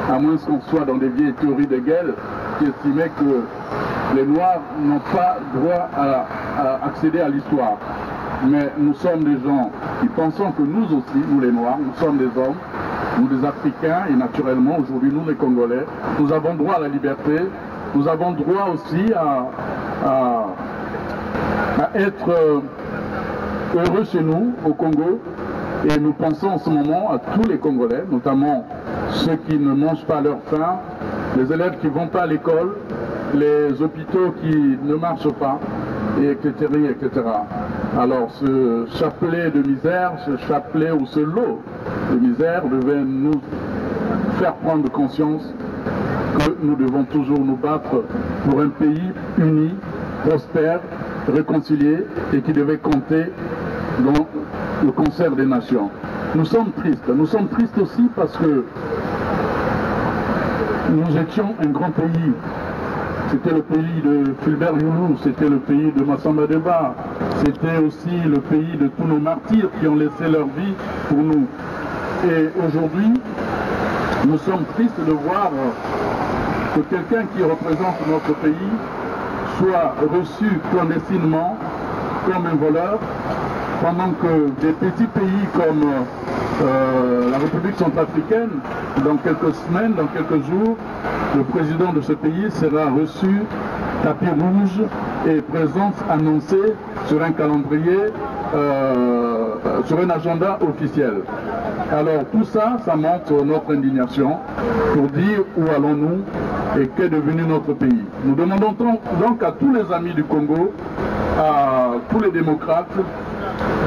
À moins qu'on soit dans des vieilles théories de guerre qui estimaient que les Noirs n'ont pas droit à accéder à l'histoire. Mais nous sommes des gens qui pensons que nous aussi, nous les Noirs, nous sommes des hommes, nous les Africains et naturellement aujourd'hui nous les Congolais, nous avons droit à la liberté, nous avons droit aussi à être heureux chez nous au Congo et nous pensons en ce moment à tous les Congolais, notamment ceux qui ne mangent pas leur faim, les élèves qui ne vont pas à l'école, les hôpitaux qui ne marchent pas, et etc., etc. Alors ce chapelet de misère, ce chapelet ou ce lot de misère devait nous faire prendre conscience que nous devons toujours nous battre pour un pays uni, prospère, réconcilié et qui devait compter dans le concert des nations. Nous sommes tristes aussi parce que nous étions un grand pays. C'était le pays de Fulbert Youlou, c'était le pays de Massamba Deba, c'était aussi le pays de tous nos martyrs qui ont laissé leur vie pour nous. Et aujourd'hui, nous sommes tristes de voir que quelqu'un qui représente notre pays soit reçu clandestinement comme un voleur, pendant que des petits pays comme la République centrafricaine, dans quelques semaines, dans quelques jours, le président de ce pays sera reçu tapis rouge et présence annoncée sur un calendrier, sur un agenda officiel. Alors tout ça, ça montre notre indignation pour dire où allons-nous et qu'est devenu notre pays. Nous demandons donc à tous les amis du Congo, à tous les démocrates,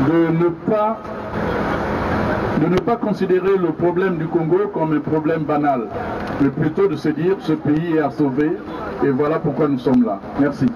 de ne pas considérer le problème du Congo comme un problème banal, mais plutôt de se dire ce pays est à sauver et voilà pourquoi nous sommes là. Merci.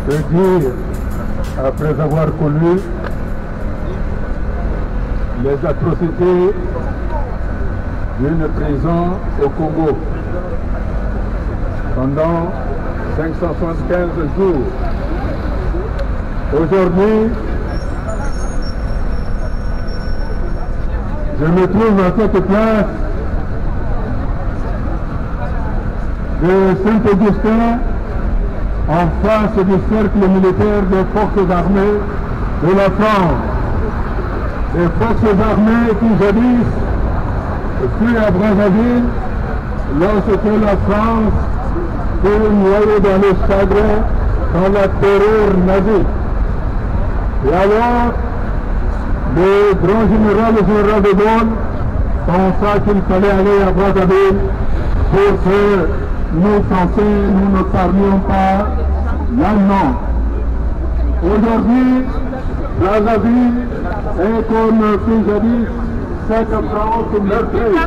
De dire, après avoir connu les atrocités d'une prison au Congo pendant 575 jours. Aujourd'hui, je me trouve à cette place de Saint-Augustin, en face du cercle militaire des forces armées de la France. Les forces armées qui jadis furent à Brazzaville lorsque la France fut noyée dans le chagrin, dans la terreur nazie. Et alors, le grand général de Gaulle pensa qu'il fallait aller à Brazzaville pour que nous Français, nous ne parlions pas l'allemand. Aujourd'hui, Brazzaville est comme fut jadis cette France meurtrie.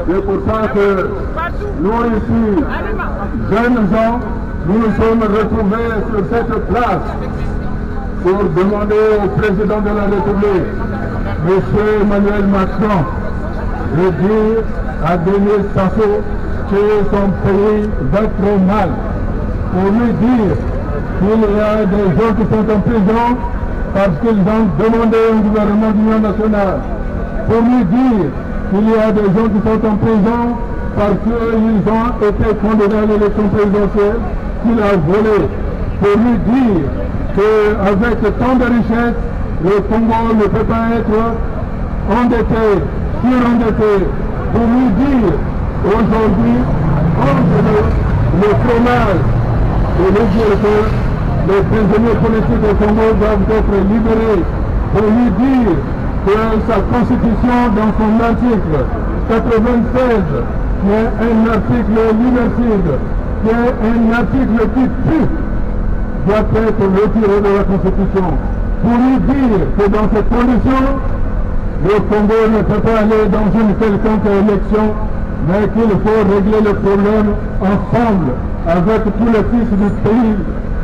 C'est pour ça que nous ici, jeunes gens, nous nous sommes retrouvés sur cette place pour demander au président de la République, M. Emmanuel Macron, de dire à Denis Sassou que son pays va trop mal. Pour lui dire qu'il y a des gens qui sont en prison parce qu'ils ont demandé un gouvernement d'union nationale. Pour lui dire qu'il y a des gens qui sont en prison parce qu'ils ont été condamnés à l'élection présidentielle, qu'il a volé. Pour lui dire qu'avec tant de richesses, le Congo ne peut pas être endetté, surendetté. Pour lui dire aujourd'hui, entre le chômage et le dire que les prisonniers politiques au Congo doivent être libérés. Pour lui dire que sa constitution, dans son article 96, qui est un article liberticide, qui est un article qui tue, doit être retiré de la constitution. Pour lui dire que dans ces conditions, le Congo ne peut pas aller dans une quelconque élection, mais qu'il faut régler le problème ensemble, avec tous les fils du pays,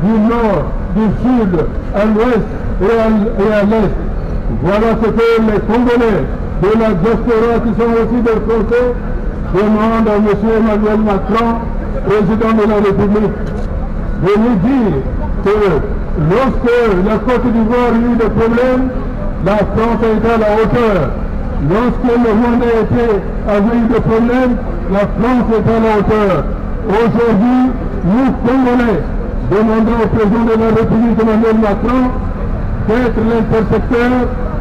du nord, du sud, à l'ouest et à l'est. Voilà ce que les Congolais de la diaspora qui sont aussi des Français demandent à M. Emmanuel Macron, président de la République, de nous dire que lorsque la Côte d'Ivoire a eu des problèmes, la France a été à la hauteur. Lorsque le Rwanda avait eu des problèmes, la France est à la hauteur. Aujourd'hui, nous, Congolais, demandons au président de la République, Emmanuel Macron, d'être l'intercepteur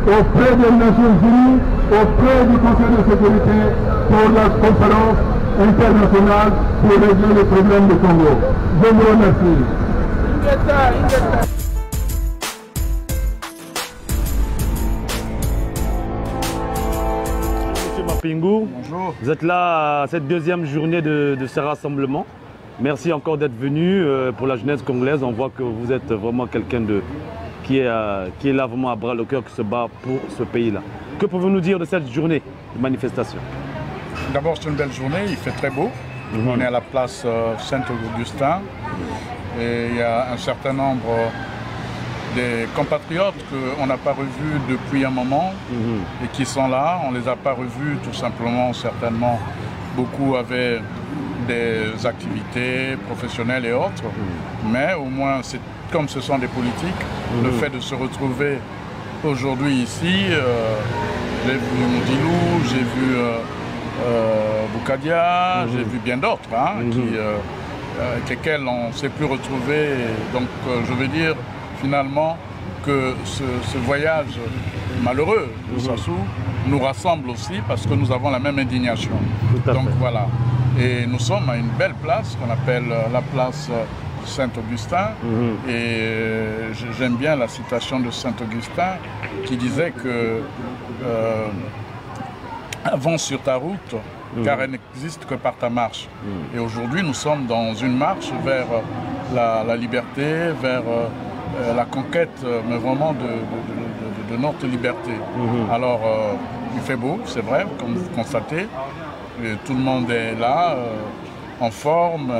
auprès des Nations Unies, auprès du Conseil de sécurité pour la conférence internationale pour régler les problèmes du Congo. Je vous remercie. Monsieur Mapingou, bonjour. Vous êtes là à cette deuxième journée de ce rassemblement. Merci encore d'être venu pour la jeunesse congolaise. On voit que vous êtes vraiment quelqu'un qui est là vraiment à bras le cœur, qui se bat pour ce pays-là. Que pouvez-vous nous dire de cette journée de manifestation? D'abord, c'est une belle journée, il fait très beau. On est à la place Saint-Augustin et il y a un certain nombre des compatriotes qu'on n'a pas revus depuis un moment et qui sont là. On ne les a pas revus tout simplement, certainement. Beaucoup avaient des activités professionnelles et autres, mais au moins, comme ce sont des politiques, le fait de se retrouver aujourd'hui ici, j'ai vu Moudilou, j'ai vu Boukadia, j'ai vu bien d'autres, avec lesquels on ne s'est plus retrouver. Donc je veux dire finalement que ce voyage malheureux de Sassou nous rassemble aussi parce que nous avons la même indignation. Donc voilà. Et nous sommes à une belle place qu'on appelle la place Saint-Augustin. Et j'aime bien la citation de Saint-Augustin qui disait que avance sur ta route car elle n'existe que par ta marche. Et aujourd'hui nous sommes dans une marche vers la liberté, vers la conquête mais vraiment de notre liberté. Alors il fait beau, c'est vrai, comme vous constatez. Et tout le monde est là, en forme,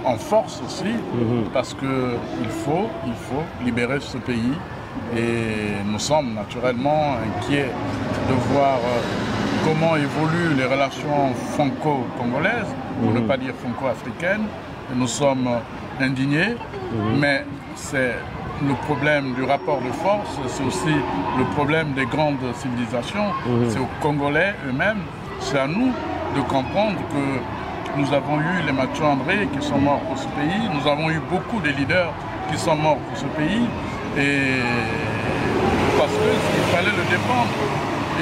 en force aussi, parce qu'il faut libérer ce pays. Et nous sommes naturellement inquiets de voir comment évoluent les relations franco-congolaises, pour ne pas dire franco-africaines. Nous sommes indignés, mais c'est le problème du rapport de force, c'est aussi le problème des grandes civilisations. C'est aux Congolais eux-mêmes, c'est à nous de comprendre que nous avons eu les Mathieu André qui sont morts pour ce pays, nous avons eu beaucoup de leaders qui sont morts pour ce pays, et parce qu'il fallait le défendre.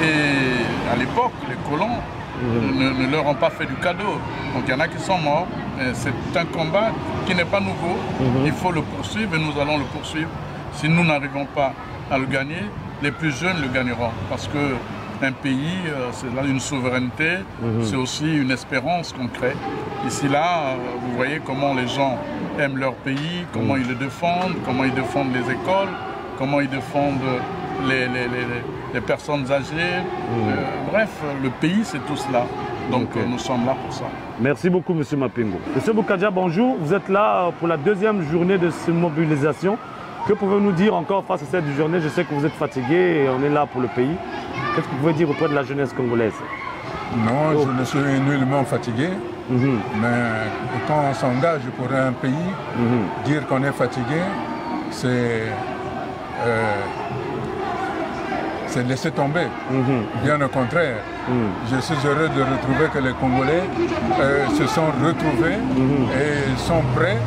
Et à l'époque, les colons ne leur ont pas fait du cadeau. Donc il y en a qui sont morts. C'est un combat qui n'est pas nouveau. Il faut le poursuivre et nous allons le poursuivre. Si nous n'arrivons pas à le gagner, les plus jeunes le gagneront. Parce que un pays, c'est là une souveraineté, c'est aussi une espérance qu'on crée. Ici, là, vous voyez comment les gens aiment leur pays, comment ils le défendent, comment ils défendent les écoles, comment ils défendent les personnes âgées. Bref, le pays, c'est tout cela. Donc nous sommes là pour ça. Merci beaucoup, M. Mapingo. M. Boukadja, bonjour. Vous êtes là pour la deuxième journée de cette mobilisation. Que pouvez-vous nous dire encore face à cette journée? Je sais que vous êtes fatigué et on est là pour le pays. Qu'est-ce que vous pouvez dire auprès de la jeunesse congolaise? Non, je ne suis nullement fatigué. Mais quand on s'engage pour un pays, dire qu'on est fatigué, c'est laisser tomber. Bien au contraire. Je suis heureux de retrouver que les Congolais se sont retrouvés et sont prêts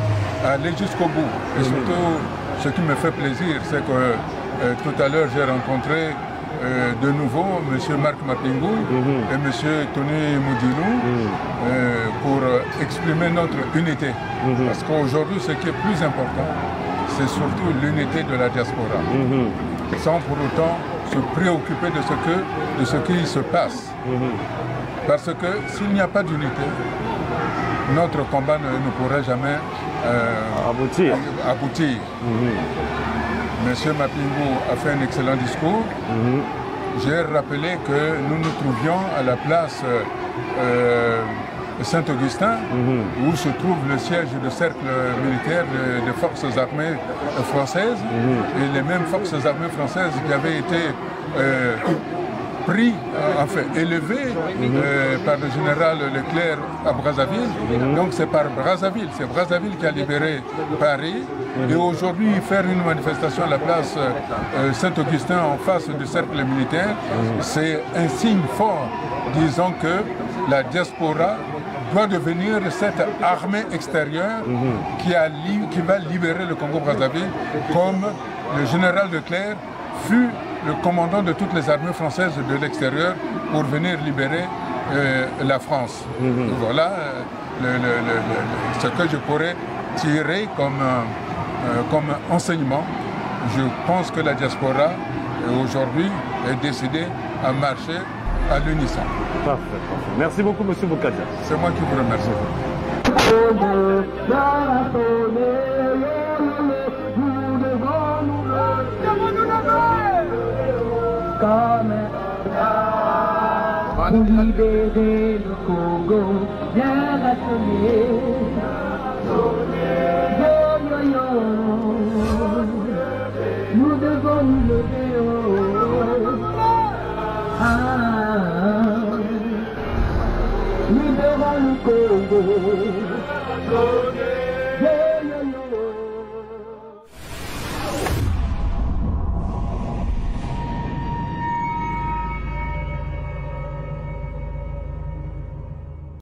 à aller jusqu'au bout. Et surtout, ce qui me fait plaisir, c'est que tout à l'heure, j'ai rencontré de nouveau M. Marc Mapingo et M. Tony Moudilou pour exprimer notre unité. Parce qu'aujourd'hui, ce qui est plus important, c'est surtout l'unité de la diaspora. Sans pour autant se préoccuper de ce qui se passe. Parce que s'il n'y a pas d'unité, notre combat ne pourrait jamais aboutir. Monsieur Mapingo a fait un excellent discours. J'ai rappelé que nous nous trouvions à la place Saint-Augustin, où se trouve le siège du cercle militaire des forces armées françaises, et les mêmes forces armées françaises qui avaient été élevées par le général Leclerc à Brazzaville. Donc c'est par Brazzaville, c'est Brazzaville qui a libéré Paris. Et aujourd'hui, faire une manifestation à la place Saint-Augustin en face du cercle militaire, c'est un signe fort, disons que la diaspora doit devenir cette armée extérieure qui va libérer le Congo-Brazzaville, comme le général Leclerc fut le commandant de toutes les armées françaises de l'extérieur pour venir libérer la France. Voilà ce que je pourrais tirer comme enseignement. Je pense que la diaspora aujourd'hui est décidée à marcher à l'unisson. Parfait. Merci beaucoup, M. Boukadja. C'est moi qui vous remercie. Pour libérer le Congo, bien rassemblé. Nous devons nous lever haut. Libérons le Congo.